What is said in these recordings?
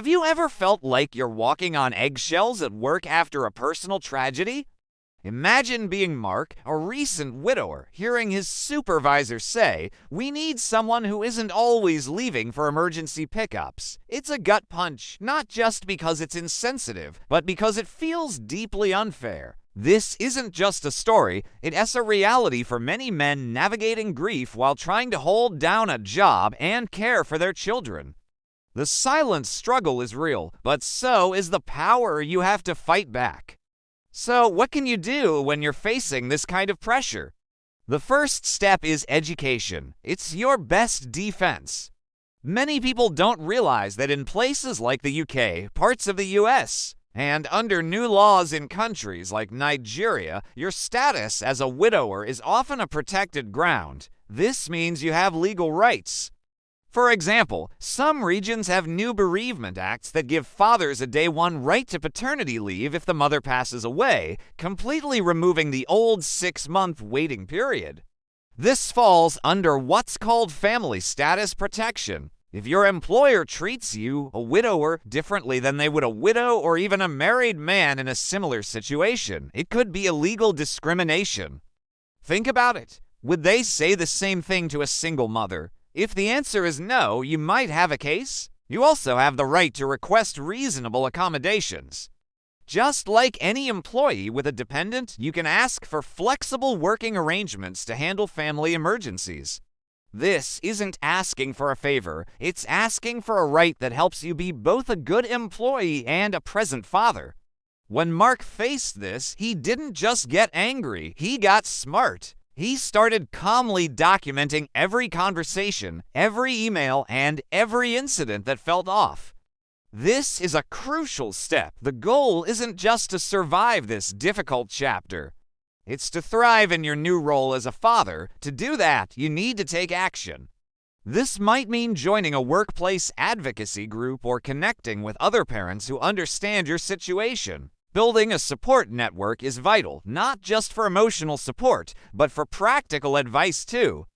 Have you ever felt like you're walking on eggshells at work after a personal tragedy? Imagine being Mark, a recent widower, hearing his supervisor say, "We need someone who isn't always leaving for emergency pickups." It's a gut punch, not just because it's insensitive, but because it feels deeply unfair. This isn't just a story, it's a reality for many men navigating grief while trying to hold down a job and care for their children. The silent struggle is real, but so is the power you have to fight back. So, what can you do when you're facing this kind of pressure? The first step is education. It's your best defense. Many people don't realize that in places like the UK, parts of the US, and under new laws in countries like Nigeria, your status as a widower is often a protected ground. This means you have legal rights. For example, some regions have new bereavement acts that give fathers a day-one right to paternity leave if the mother passes away, completely removing the old 6-month waiting period. This falls under what's called family status protection. If your employer treats you, a widower, differently than they would a widow or even a married man in a similar situation, it could be illegal discrimination. Think about it. Would they say the same thing to a single mother? If the answer is no, you might have a case. You also have the right to request reasonable accommodations. Just like any employee with a dependent, you can ask for flexible working arrangements to handle family emergencies. This isn't asking for a favor, it's asking for a right that helps you be both a good employee and a present father. When Mark faced this, he didn't just get angry, he got smart. He started calmly documenting every conversation, every email, and every incident that felt off. This is a crucial step. The goal isn't just to survive this difficult chapter. It's to thrive in your new role as a father. To do that, you need to take action. This might mean joining a workplace advocacy group or connecting with other parents who understand your situation. Building a support network is vital, not just for emotional support, but for practical advice too.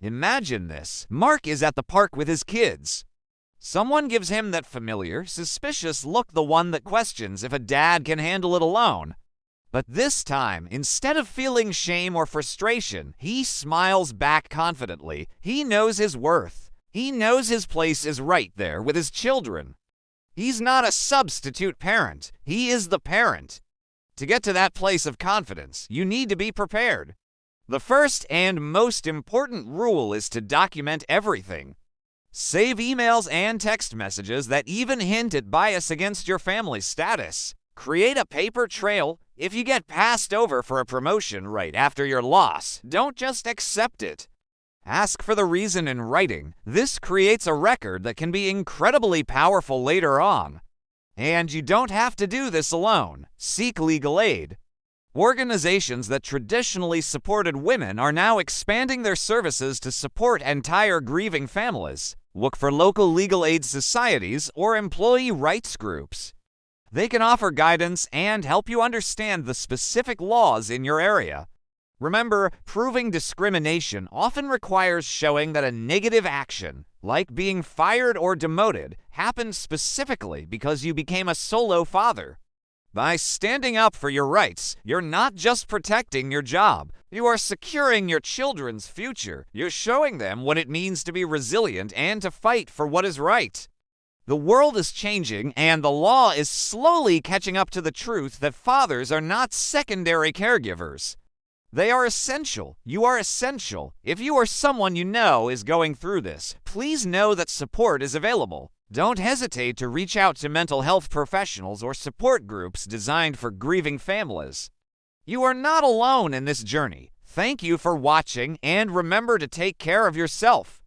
Imagine this. Mark is at the park with his kids. Someone gives him that familiar, suspicious look, the one that questions if a dad can handle it alone. But this time, instead of feeling shame or frustration, he smiles back confidently. He knows his worth. He knows his place is right there with his children. He's not a substitute parent. He is the parent. To get to that place of confidence, you need to be prepared. The first and most important rule is to document everything. Save emails and text messages that even hint at bias against your family status. Create a paper trail. If you get passed over for a promotion right after your loss, don't just accept it. Ask for the reason in writing. This creates a record that can be incredibly powerful later on. And you don't have to do this alone. Seek legal aid. Organizations that traditionally supported women are now expanding their services to support entire grieving families. Look for local legal aid societies or employee rights groups. They can offer guidance and help you understand the specific laws in your area. Remember, proving discrimination often requires showing that a negative action, like being fired or demoted, happened specifically because you became a solo father. By standing up for your rights, you're not just protecting your job, you are securing your children's future. You're showing them what it means to be resilient and to fight for what is right. The world is changing, and the law is slowly catching up to the truth that fathers are not secondary caregivers. They are essential. You are essential. If you or someone you know is going through this, please know that support is available. Don't hesitate to reach out to mental health professionals or support groups designed for grieving families. You are not alone in this journey. Thank you for watching, and remember to take care of yourself.